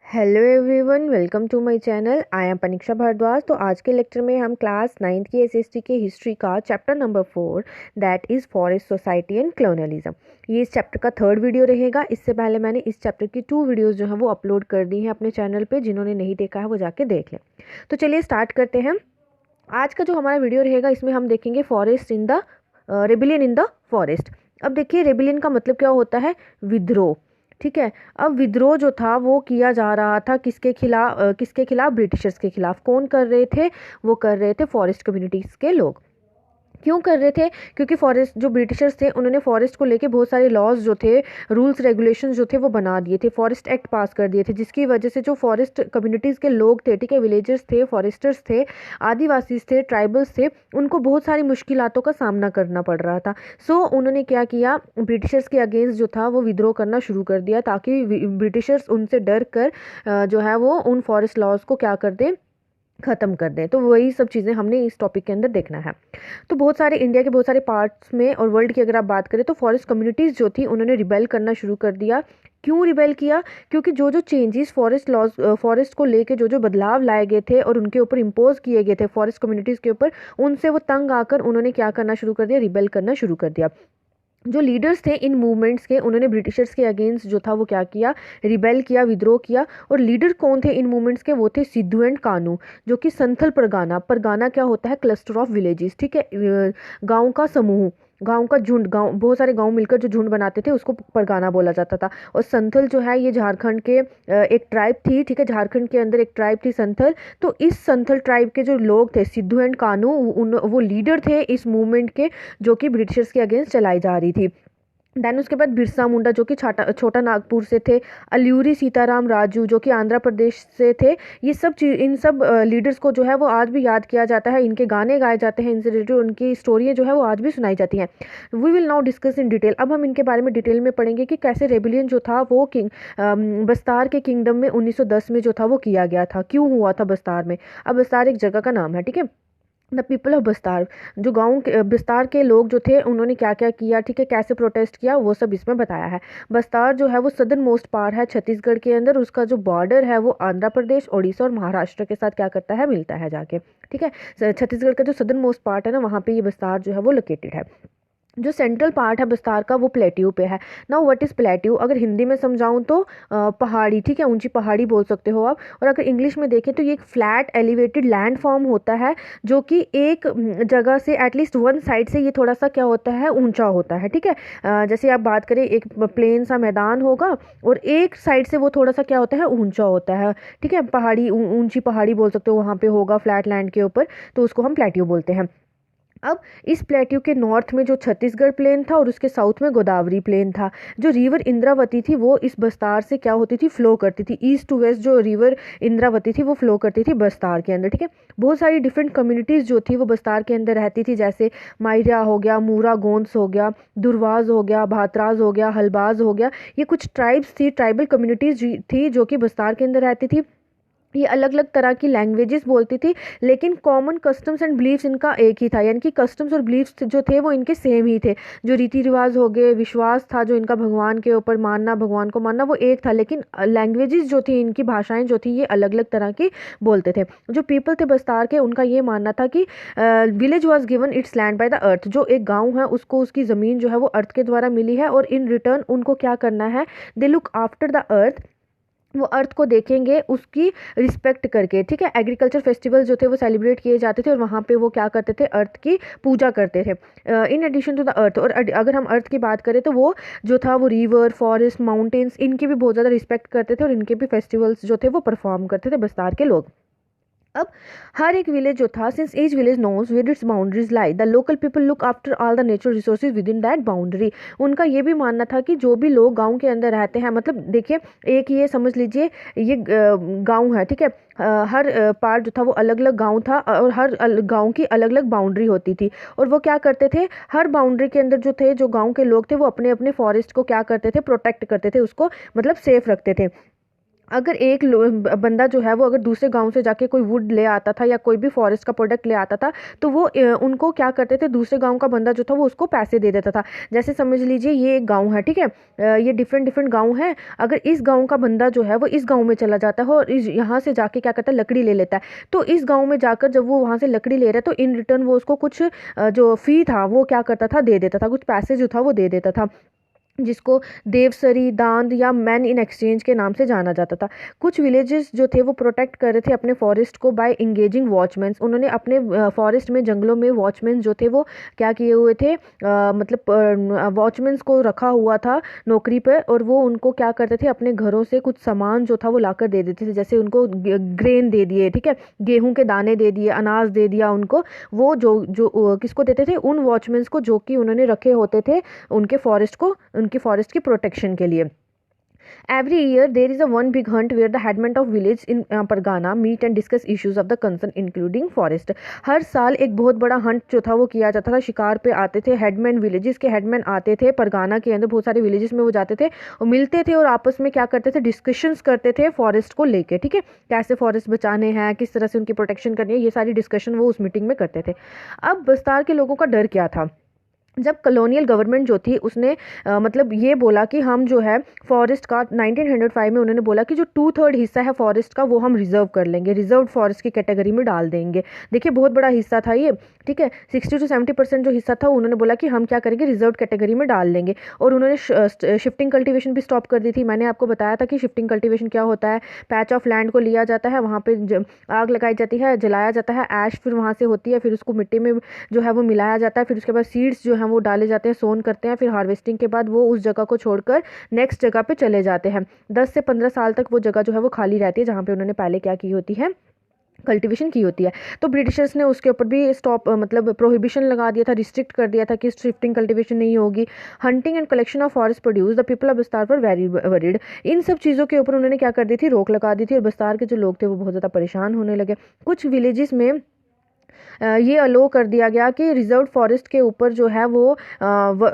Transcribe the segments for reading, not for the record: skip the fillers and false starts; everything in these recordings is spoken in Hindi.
Hello everyone, welcome to my channel. I am Paniksha Bhardwaj. तो आज के लेक्चर में हम क्लास 9th की एसएसटी के हिस्ट्री का chapter number 4 that is forest society and colonialism, ये इस चैप्टर का थर्ड वीडियो रहेगा। इससे पहले मैंने इस चैप्टर की 2 वीडियोस जो हैं वो अपलोड कर दी हैं अपने चैनल पे। जिन्होंने नहीं देखा है वो जाके देख लें। तो चलिए स्टार्ट करते हैं। आज का जो हमारा वीडियो रहेगा इसमें हम देखेंगे forest in the rebellion in the forest. अब देखिए, रेबिलियन का मतलब क्या होता है? विद्रोह। ठीक है। अब विद्रोह जो था वो किया जा रहा था किसके खिलाफ? ब्रिटिशर्स के खिलाफ। कौन कर रहे थे? वो कर रहे थे फॉरेस्ट कम्युनिटीज़ के लोग। क्यों कर रहे थे? क्योंकि फॉरेस्ट जो ब्रिटिशर्स थे उन्होंने फॉरेस्ट को लेके बहुत सारे लॉज जो थे, रूल्स रेगुलेशंस जो थे वो बना दिए थे, फॉरेस्ट एक्ट पास कर दिए थे, जिसकी वजह से जो फॉरेस्ट कम्युनिटीज़ के लोग थे, ठीक है, विलेजर्स थे, फॉरेस्टर्स थे, आदिवासी थे, ट्राइबल्स थे, उनको बहुत सारी मुश्किलातों का सामना करना पड़ रहा था। सो उन्होंने क्या किया? ब्रिटिशर्स के अगेंस्ट जो था वो विद्रोह करना शुरू कर दिया, ताकि ब्रिटिशर्स उनसे डर कर जो है वो उन फॉरेस्ट लॉज को क्या कर दें? ख़त्म कर दें। तो वही सब चीज़ें हमने इस टॉपिक के अंदर देखना है। तो बहुत सारे इंडिया के बहुत सारे पार्ट्स में और वर्ल्ड की अगर आप बात करें तो फॉरेस्ट कम्युनिटीज़ जो थी उन्होंने रिबेल करना शुरू कर दिया। क्यों रिबेल किया? क्योंकि जो जो चेंजेस फॉरेस्ट को लेके जो जो बदलाव लाए गए थे और उनके ऊपर इम्पोज किए गए थे फॉरेस्ट कम्युनिटीज़ के ऊपर, उनसे वो तंग आकर उन्होंने क्या करना शुरू कर दिया? रिबेल करना शुरू कर दिया। जो लीडर्स थे इन मूवमेंट्स के, उन्होंने ब्रिटिशर्स के अगेंस्ट जो था वो क्या किया? रिबेल किया, विद्रोह किया। और लीडर कौन थे इन मूवमेंट्स के? वो थे सिद्धू एंड कानू, जो कि संथल परगाना, परगाना क्या होता है? Cluster of villages. ठीक है, गांव का समूह, गांव का झुंड, गांव बहुत सारे गांव मिलकर जो झुंड बनाते थे उसको परगाना बोला जाता था। और संथल जो है ये झारखंड के एक ट्राइब थी। ठीक है, झारखंड के अंदर एक ट्राइब थी संथल। तो इस संथल ट्राइब के जो लोग थे, सिद्धू एंड कानू, वो लीडर थे इस मूवमेंट के, जो कि ब्रिटिशर्स के अगेंस्ट चलाई जा रही थी। देन उसके बाद बिरसा मुंडा जो कि छोटा नागपुर से थे, अलूरी सीताराम राजू जो कि आंध्र प्रदेश से थे। ये सब इन सब लीडर्स को जो है वो आज भी याद किया जाता है, इनके गाने गाए जाते हैं, इनसे रिलेटेड उनकी स्टोरियाँ जो है वो आज भी सुनाई जाती हैं। We will now discuss in detail. अब हम इनके बारे में डिटेल में पढ़ेंगे कि कैसे रेबिलियन जो था वो बस्तार के किंगडम में 1910 में जो था वो किया गया था। क्यों हुआ था बस्तार में? अब बस्तार एक जगह का नाम है। ठीक है, द पीपल ऑफ बस्तार, जो गाँव के बस्तार के लोग जो थे उन्होंने क्या क्या किया, ठीक है, कैसे प्रोटेस्ट किया, वो सब इसमें बताया है। बस्तार जो है वो सदर्न मोस्ट पार्ट है छत्तीसगढ़ के अंदर। उसका जो बॉर्डर है वो आंध्र प्रदेश, उड़ीसा और महाराष्ट्र के साथ क्या करता है? मिलता है जाके। ठीक है, छत्तीसगढ़ का जो सदर्न मोस्ट पार्ट है ना, वहाँ पे ये बस्तार जो है वो लोकेटेड है। जो सेंट्रल पार्ट है बस्तार का वो प्लेट्यू पे है। Now what is plateau? अगर हिंदी में समझाऊं तो पहाड़ी, ठीक है, ऊंची पहाड़ी बोल सकते हो आप। और अगर इंग्लिश में देखें तो ये एक फ्लैट एलिवेटेड लैंड फॉर्म होता है, जो कि एक जगह से एटलीस्ट वन साइड से ये थोड़ा सा क्या होता है? ऊंचा होता है। ठीक है, जैसे आप बात करें, एक प्लेन सा मैदान होगा और एक साइड से वो थोड़ा सा क्या होता है? ऊंचा होता है। ठीक है, पहाड़ी, ऊंची पहाड़ी बोल सकते हो, वहाँ पे होगा फ्लैट लैंड के ऊपर, तो उसको हम प्लेट्यू बोलते हैं। अब इस प्लेट्यू के नॉर्थ में जो छत्तीसगढ़ प्लेन था और उसके साउथ में गोदावरी प्लेन था। जो रिवर इंद्रावती थी वो इस बस्तार से क्या होती थी? फ्लो करती थी। ईस्ट टू वेस्ट जो रिवर इंद्रावती थी वो फ्लो करती थी बस्तार के अंदर। ठीक है, बहुत सारी डिफरेंट कम्युनिटीज़ जो थी वो बस्तार के अंदर रहती थी, जैसे मायरिया हो गया, मूरा गोंड्स हो गया, दुर्वाज हो गया, भातराज हो गया, हलबाज हो गया। ये कुछ ट्राइब्स थी, ट्राइबल कम्युनिटीज़ थी जो कि बस्तार के अंदर रहती थी। ये अलग अलग तरह की लैंग्वेजेस बोलती थी, लेकिन कॉमन कस्टम्स एंड बिलीफ्स इनका एक ही था। यानी कि कस्टम्स और बिलीफ्स जो थे वो इनके सेम ही थे। जो रीति रिवाज हो गए, विश्वास था जो इनका भगवान के ऊपर मानना, भगवान को मानना, वो एक था। लेकिन लैंग्वेजेस जो थी, इनकी भाषाएं जो थी, ये अलग अलग तरह की बोलते थे। जो पीपल थे बस्तार के, उनका ये मानना था कि village was given it's land by the earth. जो एक गाँव है उसको उसकी ज़मीन जो है वो अर्थ के द्वारा मिली है, और इन रिटर्न उनको क्या करना है? They look after the earth. वो अर्थ को देखेंगे उसकी रिस्पेक्ट करके। ठीक है, एग्रीकल्चर फेस्टिवल जो थे वो सेलिब्रेट किए जाते थे और वहाँ पे वो क्या करते थे? अर्थ की पूजा करते थे, in addition to the earth. और अगर हम अर्थ की बात करें तो वो जो था वो रिवर, फॉरेस्ट, माउंटेन्स, इनकी भी बहुत ज़्यादा रिस्पेक्ट करते थे और इनके भी फेस्टिवल्स जो थे वो परफॉर्म करते थे बस्तार के लोग। अब हर एक विलेज जो था, since each village knows where its boundaries lie, the local people look after all the natural resources within that boundary. उनका ये भी मानना था कि जो भी लोग गांव के अंदर रहते हैं, मतलब देखिए, एक ये समझ लीजिए, ये गांव है। ठीक है, हर पार्ट जो था वो अलग अलग गांव था और हर गांव की अलग अलग बाउंड्री होती थी। और वो क्या करते थे? हर बाउंड्री के अंदर जो थे, जो गांव के लोग थे, वो अपने अपने फॉरेस्ट को क्या करते थे? प्रोटेक्ट करते थे, उसको मतलब सेफ रखते थे। अगर एक बंदा जो है वो अगर दूसरे गांव से जाके कोई वुड ले आता था या कोई भी फॉरेस्ट का प्रोडक्ट ले आता था, तो वो उनको क्या करते थे, दूसरे गांव का बंदा जो था वो उसको पैसे दे देता था। जैसे समझ लीजिए ये एक गांव है, ठीक है, ये डिफरेंट डिफरेंट गांव है। अगर इस गांव का बंदा जो है वो इस गांव में चला जाता है और इस यहाँ से जाके क्या करता है, लकड़ी ले लेता है। तो इस गांव में जाकर जब वो वहाँ से लकड़ी ले रहा है तो इन रिटर्न वो उसको कुछ जो फ़ी था वो क्या करता था, दे देता था, कुछ पैसे जो था वो दे देता था, जिसको देवसरी दांद या मैन इन एक्सचेंज के नाम से जाना जाता था। कुछ विलेजेस जो थे वो प्रोटेक्ट कर रहे थे अपने फॉरेस्ट को बाय इंगेजिंग वॉचमैन। उन्होंने अपने फॉरेस्ट में, जंगलों में वॉचमैन जो थे वो क्या किए हुए थे, मतलब वॉचमैन को रखा हुआ था नौकरी पर, और वो उनको क्या करते थे, अपने घरों से कुछ सामान जो था वो लाकर दे देते थे। जैसे उनको ग्रेन दे दिए, ठीक है, गेहूं के दाने दे दिए, अनाज दे दिया उनको। वो जो जो किसको देते थे, उन वॉचमैन को जो कि उन्होंने रखे होते थे उनके फॉरेस्ट को, उनकी फॉरेस्ट की प्रोटेक्शन के लिए। Every year there is a one big hunt where the headmen of village in Pargana meet and discuss issues of the concern including forest। हर साल एक बहुत बड़ा हंट जो था वो किया जाता था, शिकार पे आते थे हेडमैन, विलेजेस के हेडमैन आते थे परगाना के अंदर, बहुत सारे विलेजेस में वो जाते थे और मिलते थे और आपस में क्या करते थे, डिस्कशंस करते थे फॉरेस्ट को लेके, ठीक है, कैसे फॉरेस्ट बचाने हैं, किस तरह से उनकी प्रोटेक्शन करनी है, ये सारी डिस्कशन वो उस मीटिंग में करते थे। अब बस्तार के लोगों का डर क्या था, जब कॉलोनियल गवर्नमेंट जो थी उसने मतलब ये बोला कि हम जो है फॉरेस्ट का 1905 में उन्होंने बोला कि जो 2/3 हिस्सा है फॉरेस्ट का वो हम रिजर्व कर लेंगे, रिजर्व फॉरेस्ट की कैटेगरी में डाल देंगे। देखिए बहुत बड़ा हिस्सा था ये, ठीक है, 60 to 70% जो हिस्सा था उन्होंने बोला कि हम क्या करेंगे, रिजर्व कैटेगरी में डाल लेंगे। और उन्होंने शिफ्टिंग कल्टीवेशन भी स्टॉप कर दी थी। मैंने आपको बताया था कि शिफ्टिंग कल्टीवेशन क्या होता है, पैच ऑफ लैंड को लिया जाता है, वहाँ पे आग लगाई जाती है, जलाया जाता है, ऐश फिर वहाँ से होती है, फिर उसको मिट्टी में जो है वो मिलाया जाता है, फिर उसके बाद सीड्स जो है वो डाले जाते हैं, सोन करते हैं, फिर हार्वेस्टिंग के बाद वो उस जगह को छोड़कर नेक्स्ट जगह पे चले जाते हैं। 10 से 15 साल तक वो जगह जो है वो खाली रहती है जहाँ पे उन्होंने पहले क्या की होती है, कल्टीवेशन की होती है। तो ब्रिटिशर्स ने उसके ऊपर भी स्टॉप मतलब प्रोहिबिशन लगा दिया था, रिस्ट्रिक्ट कर दिया था कि शिफ्टिंग कल्टीवेशन नहीं होगी। Hunting and collection of forest produce, the people of Bastar पर वेरी वरीड। इन सब चीज़ों के ऊपर उन्होंने क्या कर दी थी, रोक लगा दी थी, और बस्तार के जो लोग थे वो बहुत ज़्यादा परेशान होने लगे। कुछ विलेजेस में ये अलो कर दिया गया कि रिजर्व फॉरेस्ट के ऊपर जो है वो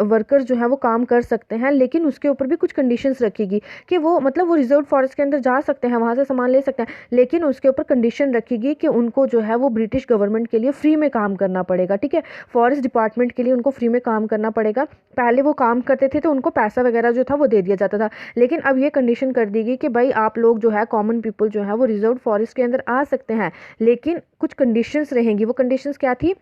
वर्कर्स जो है वो काम कर सकते हैं, लेकिन उसके ऊपर भी कुछ कंडीशंस रखेगी कि वो मतलब वो रिजर्व फॉरेस्ट के अंदर जा सकते हैं, वहाँ से सामान ले सकते हैं, लेकिन उसके ऊपर कंडीशन रखेगी कि उनको जो है वो ब्रिटिश गवर्नमेंट के लिए फ्री में काम करना पड़ेगा, ठीक है, फॉरेस्ट डिपार्टमेंट के लिए उनको फ्री में काम करना पड़ेगा। पहले वो काम करते थे तो उनको पैसा वगैरह जो था वो दे दिया जाता था, लेकिन अब ये कंडीशन कर दी गई कि भाई आप लोग जो है कॉमन पीपल जो है वो रिजर्व फॉरेस्ट के अंदर आ सकते हैं, लेकिन कुछ कंडीशंस रहेंगी। वो कंडीशंस क्या थी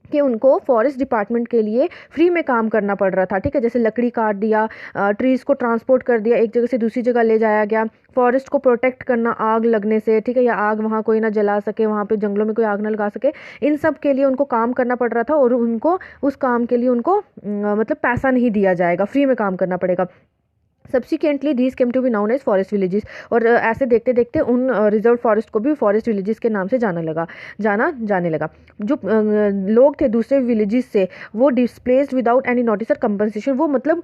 कि उनको फॉरेस्ट डिपार्टमेंट के लिए फ्री में काम करना पड़ रहा था, ठीक है, जैसे लकड़ी काट दिया, ट्रीज़ को ट्रांसपोर्ट कर दिया, एक जगह से दूसरी जगह ले जाया गया, फॉरेस्ट को प्रोटेक्ट करना आग लगने से, ठीक है, या आग वहाँ कोई ना जला सके, वहाँ पे जंगलों में कोई आग ना लगा सके, इन सब के लिए उनको काम करना पड़ रहा था, और उनको उस काम के लिए उनको मतलब पैसा नहीं दिया जाएगा, फ्री में काम करना पड़ेगा। Subsequently these came to be known as forest villages, और ऐसे देखते देखते उन रिजर्व फॉरेस्ट को भी फॉरेस्ट विलेजेस के नाम से जाने लगा। जो लोग थे दूसरे विलेजेस से वो डिस्प्लेस्ड विदाउट एनी नोटिस और कंपनसेशन, वो मतलब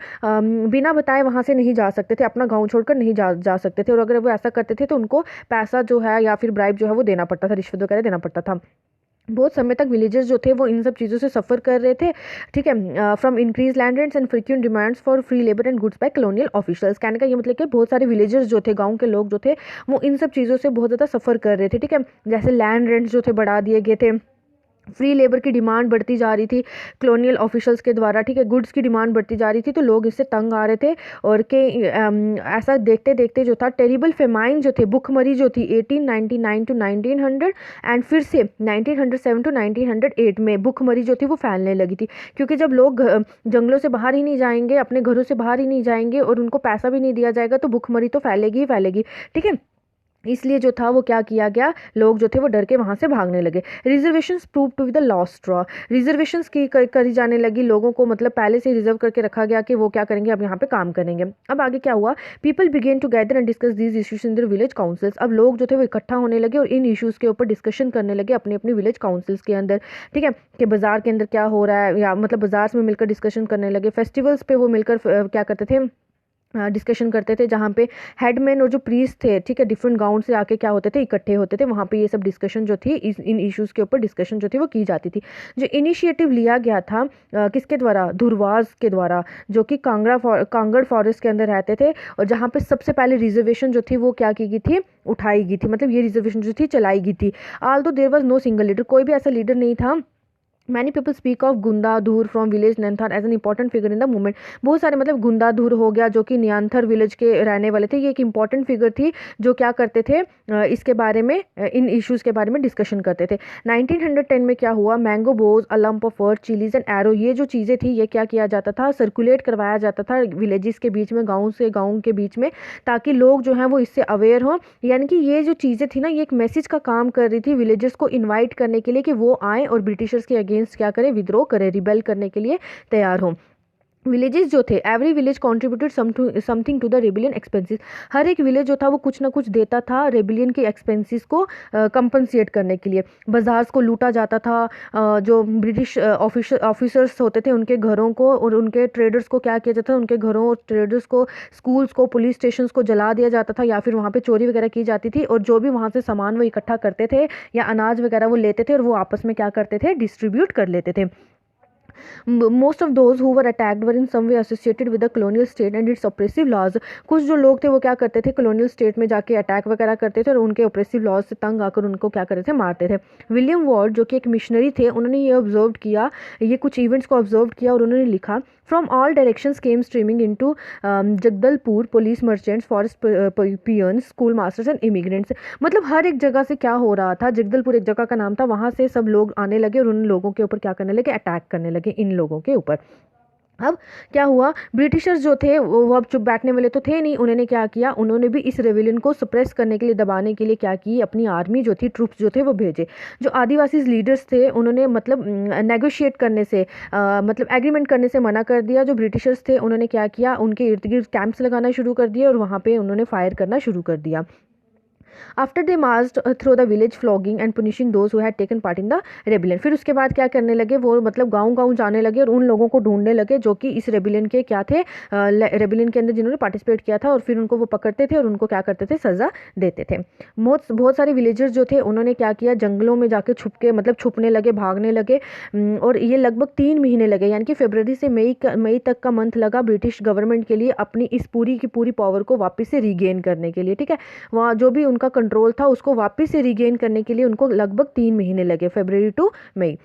बिना बताए वहाँ से नहीं जा सकते थे, अपना गांव छोड़कर नहीं जा सकते थे, और अगर वो ऐसा करते थे तो उनको पैसा जो है या फिर ब्राइब जो है वो देना पड़ता था, रिश्वत वगैरह देना पड़ता था। बहुत समय तक विलेजर्स जो थे वो इन सब चीज़ों से सफ़र कर रहे थे, ठीक है, from increase land rents and frequent demands for free labour and goods by colonial officials. कहने का ये मतलब कि बहुत सारे विलेजर्स जो थे, गांव के लोग जो थे, वो इन सब चीज़ों से बहुत ज़्यादा सफ़र कर रहे थे, ठीक है, जैसे लैंड रेंट्स जो थे बढ़ा दिए गए थे, फ्री लेबर की डिमांड बढ़ती जा रही थी कॉलोनियल ऑफिशियल्स के द्वारा, ठीक है, गुड्स की डिमांड बढ़ती जा रही थी, तो लोग इससे तंग आ रहे थे। और के ऐसा देखते देखते जो था टेरिबल फेमाइन जो थे, भुखमरी जो थी 1899 to 1900 एंड फिर से 1907 to 1908 में भुखमरी जो थी वो फैलने लगी थी, क्योंकि जब लोग जंगलों से बाहर ही नहीं जाएंगे, अपने घरों से बाहर ही नहीं जाएंगे और उनको पैसा भी नहीं दिया जाएगा, तो भुखमरी तो फैलेगी ही फैलेगी, ठीक है। इसलिए जो था वो क्या किया गया, लोग जो थे वो डर के वहाँ से भागने लगे। Reservations prove to be the lost straw, reservations की करी जाने लगी, लोगों को मतलब पहले से रिजर्व करके रखा गया कि वो क्या करेंगे, अब यहाँ पे काम करेंगे। अब आगे क्या हुआ, people began to gather and discuss these issues in their village councils. अब लोग जो थे वो इकट्ठा होने लगे और इन इशूज़ के ऊपर डिस्कशन करने लगे अपने अपने विलेज काउंसिल्स के अंदर, ठीक है, कि बाजार के अंदर क्या हो रहा है, या मतलब बाजार में मिलकर डिस्कशन करने लगे। फेस्टिवल्स पे वो मिलकर क्या करते थे, डिस्कशन करते थे, जहाँ पे हेडमैन और जो प्रीस्ट थे, ठीक है, डिफरेंट गांव से आके क्या होते थे, इकट्ठे होते थे, वहाँ पे ये सब डिस्कशन जो थी इन इश्यूज़ के ऊपर डिस्कशन जो थी वो की जाती थी। जो इनिशिएटिव लिया गया था किसके द्वारा, धुरवास के द्वारा, जो कि कांगड़ फॉरेस्ट के अंदर रहते थे, और जहाँ पे सबसे पहले रिजर्वेशन जो थी वो क्या की गई थी, उठाई गई थी, मतलब ये रिजर्वेशन जो थी चलाई गई थी। Although there was no single leader, कोई भी ऐसा लीडर नहीं था। Many people speak of Gundadhur from village Nainthar as an important figure in the movement. बहुत सारे, मतलब गुंदाधुर हो गया जो कि न्यानथर विलेज के रहने वाले थे, ये एक इंपॉर्टेंट फिगर थी जो क्या करते थे, इसके बारे में, इन इश्यूज़ के बारे में डिस्कशन करते थे। 1910 में क्या हुआ, mango Bhoj, a lump of earth, chillies and arrow, ये जो चीज़ें थी ये क्या किया जाता था, सर्कुलेट करवाया जाता था विलेजेस के बीच में, गाँव से गाँव के बीच में, ताकि लोग जो हैं वो इससे अवेयर हों। यानी कि ये जो चीज़ें थी ना, ये एक मैसेज का काम कर रही थी विलेजर्स को इन्वाइट करने के लिए कि वो आएँ और ब्रिटिशर्स के अगेंस्ट क्या करें, विद्रोह करें, रिबेल करने के लिए तैयार हों। विलेजेस जो थे, every village contributed something to the rebellion expenses, हर एक विलेज जो था वो कुछ ना कुछ देता था रेबिलियन के एक्सपेंसेस को कंपनसेट करने के लिए। बाजार्स को लूटा जाता था, जो ब्रिटिश ऑफिसर्स होते थे उनके घरों को, और उनके ट्रेडर्स को क्या किया जाता था, उनके घरों और ट्रेडर्स को, स्कूल्स को, पुलिस स्टेशन को जला दिया जाता था, या फिर वहाँ पे चोरी वगैरह की जाती थी, और जो भी वहाँ से सामान वो इकट्ठा करते थे या अनाज वगैरह वो लेते थे और वो आपस में क्या करते थे, डिस्ट्रीब्यूट कर लेते थे। Most of those who were attacked were in some way associated with the colonial state and its oppressive laws। कुछ जो लोग थे वो क्या करते थे, colonial state में जाके अटैक वगैरह करते थे और उनके oppressive laws से तंग आकर उनको क्या करते थे, मारते थे। विलियम वॉर्ड जो कि एक मिशनरी थे, उन्होंने ये ऑब्जर्व किया, ये कुछ इवेंट्स को ऑब्जर्व किया और उन्होंने लिखा, from all directions came streaming into Jagdalpur police merchants, forest peons, school masters and immigrants. मतलब हर एक जगह से क्या हो रहा था, जगदलपुर एक जगह का नाम था, वहाँ से सब लोग आने लगे और उन लोगों के ऊपर क्या करने लगे, अटैक करने लगे इन लोगों के ऊपर। अब क्या हुआ, ब्रिटिशर्स जो थे वो अब चुप बैठने वाले तो थे नहीं, उन्होंने क्या किया, उन्होंने भी इस रेविलियन को सप्रेस करने के लिए, दबाने के लिए क्या की, अपनी आर्मी जो थी, ट्रूप्स जो थे वो भेजे। जो आदिवासी लीडर्स थे उन्होंने मतलब नेगोशिएट करने से, मतलब एग्रीमेंट करने से मना कर दिया। जो ब्रिटिशर्स थे उन्होंने क्या किया, उनके इर्द गिर्द कैंप्स लगाना शुरू कर दिया और वहाँ पे उन्होंने फायर करना शुरू कर दिया। After they marched through the village flogging and punishing those who had taken part in the rebellion. फिर उसके बाद क्या करने लगे, वो मतलब गाँव गाँव जाने लगे और उन लोगों को ढूंढने लगे जो कि इस रेबिलियन के क्या थे, रेबिलियन के अंदर जिन्होंने पार्टिसिपेट किया था, और फिर उनको वो पकड़ते थे और उनको क्या करते थे, सज़ा देते थे। बहुत सारे विलेजर्स जो थे उन्होंने क्या किया, जंगलों में जाके छुप के, मतलब छुपने लगे, भागने लगे, और ये लगभग 3 महीने लगे, यानी कि फरवरी से मई तक का मंथ लगा ब्रिटिश गवर्नमेंट के लिए अपनी इस पूरी की पूरी पावर को वापस से रीगेन करने के लिए, ठीक है। वहाँ जो भी उनका कंट्रोल था उसको वापस से रिगेन करने के लिए उनको लगभग 3 महीने लगे, February to May.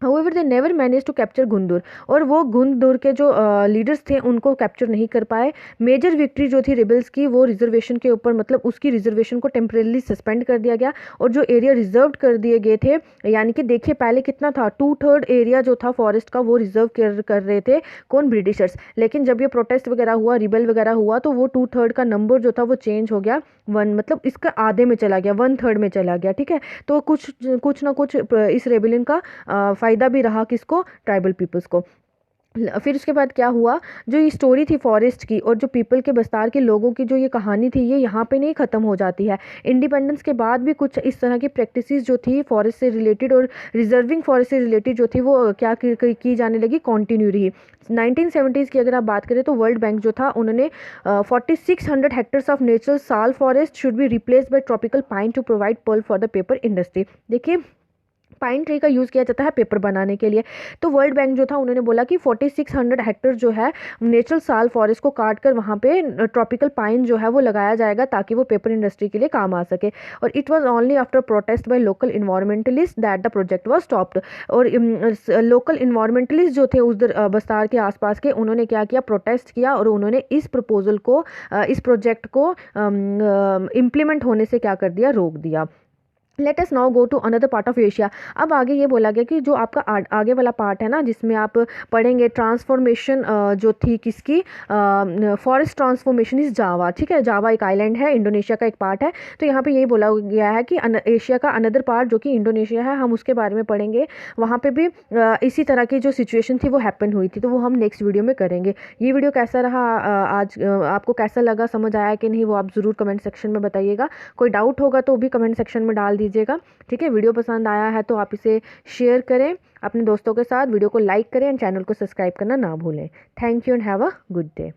However, they never managed to capture Gundur, और वो गुंदुर के जो लीडर्स थे उनको कैप्चर नहीं कर पाए। मेजर विक्ट्री जो थी रिबल्स की, वो रिजर्वेशन के ऊपर, मतलब उसकी रिजर्वेशन को टेम्परेली सस्पेंड कर दिया गया, और जो एरिया रिजर्व कर दिए गए थे, यानी कि देखिए पहले कितना था, 2/3 एरिया जो था फॉरेस्ट का वो रिजर्व कर रहे थे कौन, ब्रिटिशर्स। लेकिन जब ये प्रोटेस्ट वगैरह हुआ, रिबल वगैरह हुआ, तो वो 2/3 का नंबर जो था वो चेंज हो गया, मतलब इसका आधे में चला गया, 1/3 में चला गया, ठीक है। तो कुछ ना कुछ इस रेबिलियन का फ़ायदा भी रहा किसको, ट्राइबल पीपल्स को। फिर उसके बाद क्या हुआ, जो ये स्टोरी थी फॉरेस्ट की और जो पीपल के बस्तार के लोगों की जो ये कहानी थी, ये यहाँ पे नहीं ख़त्म हो जाती है। इंडिपेंडेंस के बाद भी कुछ इस तरह की प्रैक्टिसेस जो थी फॉरेस्ट से रिलेटेड और रिजर्विंग फॉरेस्ट से रिलेटेड जो थी वो क्या की जाने लगी, कंटिन्यू रही। 1970s की अगर आप बात करें तो वर्ल्ड बैंक जो था उन्होंने 4600 hectares of natural sal forest should be replaced by tropical pine to provide pulp for the paper industry. देखिए पाइन ट्री का यूज़ किया जाता है पेपर बनाने के लिए, तो वर्ल्ड बैंक जो था उन्होंने बोला कि 4600 हेक्टर जो है नेचुरल साल फॉरेस्ट को काट कर वहाँ पे ट्रॉपिकल पाइन जो है वो लगाया जाएगा ताकि वो पेपर इंडस्ट्री के लिए काम आ सके। और it was only after protest by local environmentalist that the project was stopped. और लोकल इन्वायरमेंटलिस्ट जो थे उस बस्तार के आसपास के, उन्होंने क्या किया, प्रोटेस्ट किया और उन्होंने इस प्रपोजल को, इस प्रोजेक्ट को इम्प्लीमेंट होने से क्या कर दिया, रोक दिया। Let us now go to another part of Asia. अब आगे ये बोला गया कि जो आपका आगे वाला पार्ट है ना, जिसमें आप पढ़ेंगे ट्रांसफॉर्मेशन जो थी किसकी, फॉरेस्ट ट्रांसफॉर्मेशन इस जावा, ठीक है। जावा एक आइलैंड है, इंडोनेशिया का एक पार्ट है। तो यहाँ पे यही बोला गया है कि एशिया का अनदर पार्ट जो कि इंडोनेशिया है, हम उसके बारे में पढ़ेंगे। वहाँ पे भी इसी तरह की जो सिचुएशन थी वो हैपन हुई थी, तो वो हम नेक्स्ट वीडियो में करेंगे। ये वीडियो कैसा रहा, आज आपको कैसा लगा, समझ आया कि नहीं, वो आप ज़रूर कमेंट सेक्शन में बताइएगा। कोई डाउट होगा तो भी कमेंट सेक्शन में डाल दीजिएगा, ठीक है। वीडियो पसंद आया है तो आप इसे शेयर करें अपने दोस्तों के साथ, वीडियो को लाइक करें एंड चैनल को सब्सक्राइब करना ना भूलें। Thank you and have a good day.